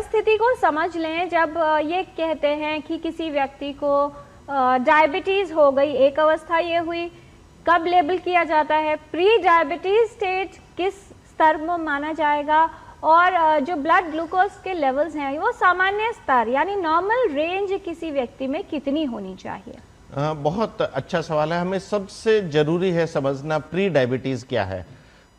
स्थिति को समझ लें जब ये कहते हैं कि किसी व्यक्ति को डायबिटीज हो गई, एक अवस्था ये हुई, कब लेबल किया जाता है, प्री डायबिटीज स्टेज किस स्तर में माना जाएगा, और जो ब्लड ग्लूकोज के लेवल्स हैं वो सामान्य स्तर यानी नॉर्मल रेंज किसी व्यक्ति में कितनी होनी चाहिए? बहुत अच्छा सवाल है। हमें सबसे जरूरी है समझना प्री डायबिटीज क्या है।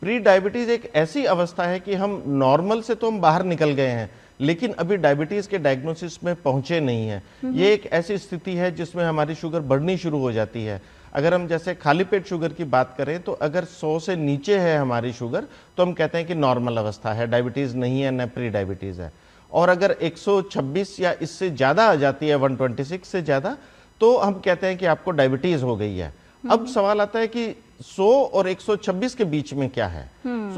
प्री डायबिटीज एक ऐसी अवस्था है कि हम नॉर्मल से तो हम बाहर निकल गए हैं, लेकिन अभी डायबिटीज के डायग्नोसिस में पहुंचे नहीं हैं। ये एक ऐसी स्थिति है जिसमें हमारी शुगर बढ़नी शुरू हो जाती है। अगर हम जैसे खाली पेट शुगर की बात करें तो अगर 100 से नीचे है हमारी शुगर तो हम कहते हैं कि नॉर्मल अवस्था है, डायबिटीज नहीं है, न प्री डायबिटीज है। और अगर 126 या इससे ज़्यादा आ जाती है, 126 से ज़्यादा, तो हम कहते हैं कि आपको डायबिटीज हो गई है। अब सवाल आता है कि 100 और 126 के बीच में क्या है।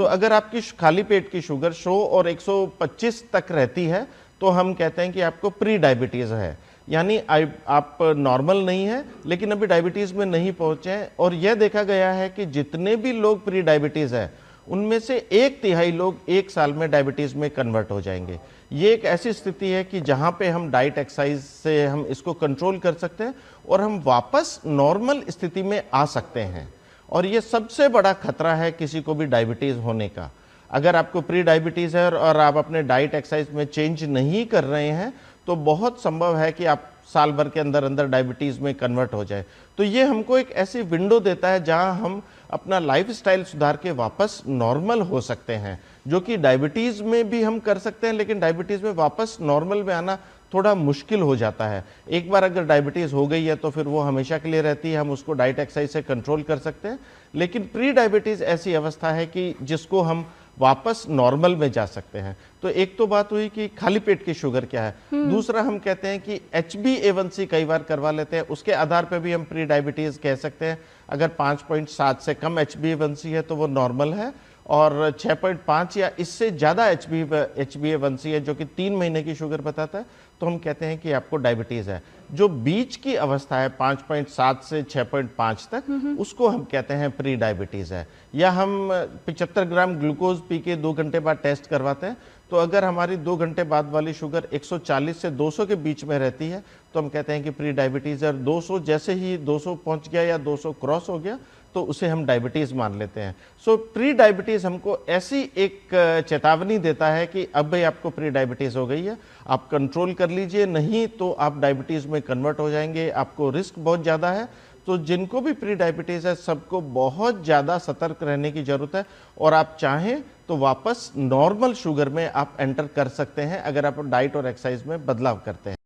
अगर आपकी खाली पेट की शुगर 100 और 125 तक रहती है तो हम कहते हैं कि आपको प्री डायबिटीज है, यानी आप नॉर्मल नहीं है लेकिन अभी डायबिटीज में नहीं पहुंचे हैं। और यह देखा गया है कि जितने भी लोग प्री डायबिटीज है उनमें से 1/3 लोग 1 साल में डायबिटीज में कन्वर्ट हो जाएंगे। ये एक ऐसी स्थिति है कि जहां पे हम डाइट एक्सरसाइज से हम इसको कंट्रोल कर सकते हैं और हम वापस नॉर्मल स्थिति में आ सकते हैं। और ये सबसे बड़ा खतरा है किसी को भी डायबिटीज होने का। अगर आपको प्री डायबिटीज है और आप अपने डाइट एक्सरसाइज में चेंज नहीं कर रहे हैं तो बहुत संभव है कि आप साल भर के अंदर अंदर डायबिटीज में कन्वर्ट हो जाए। तो ये हमको एक ऐसी विंडो देता है जहां हम अपना लाइफस्टाइल सुधार के वापस नॉर्मल हो सकते हैं, जो कि डायबिटीज में भी हम कर सकते हैं, लेकिन डायबिटीज में वापस नॉर्मल में आना थोड़ा मुश्किल हो जाता है। एक बार अगर डायबिटीज हो गई है तो फिर वो हमेशा के लिए रहती है, हम उसको डाइट एक्सरसाइज से कंट्रोल कर सकते हैं। लेकिन प्री डायबिटीज ऐसी अवस्था है कि जिसको हम वापस नॉर्मल में जा सकते हैं। तो एक तो बात हुई कि खाली पेट की शुगर क्या है। दूसरा हम कहते हैं कि HbA1c कई बार करवा लेते हैं, उसके आधार पर भी हम प्री डायबिटीज कह सकते हैं। अगर 5.7 से कम HbA1c है तो वो नॉर्मल है, और 6.5 या इससे ज़्यादा HbA1c है जो कि 3 महीने की शुगर बताता है, तो हम कहते हैं कि आपको डायबिटीज़ है। जो बीच की अवस्था है 5.7 से 6.5 तक, उसको हम कहते हैं प्री डायबिटीज़ है। या हम 75 ग्राम ग्लूकोज पी के 2 घंटे बाद टेस्ट करवाते हैं, तो अगर हमारी 2 घंटे बाद वाली शुगर 140 से 200 के बीच में रहती है तो हम कहते हैं कि प्री डायबिटीज़ है। और 200 जैसे ही 200 पहुंच गया या 200 क्रॉस हो गया तो उसे हम डायबिटीज़ मान लेते हैं। सो प्री डायबिटीज़ हमको ऐसी एक चेतावनी देता है कि अब भाई आपको प्री डायबिटीज़ हो गई है, आप कंट्रोल कर लीजिए, नहीं तो आप डायबिटीज़ में कन्वर्ट हो जाएंगे, आपको रिस्क बहुत ज़्यादा है। तो जिनको भी प्री डायबिटीज़ है सबको बहुत ज़्यादा सतर्क रहने की ज़रूरत है। और आप चाहें तो वापस नॉर्मल शुगर में आप एंटर कर सकते हैं अगर आप डाइट और एक्सरसाइज में बदलाव करते हैं।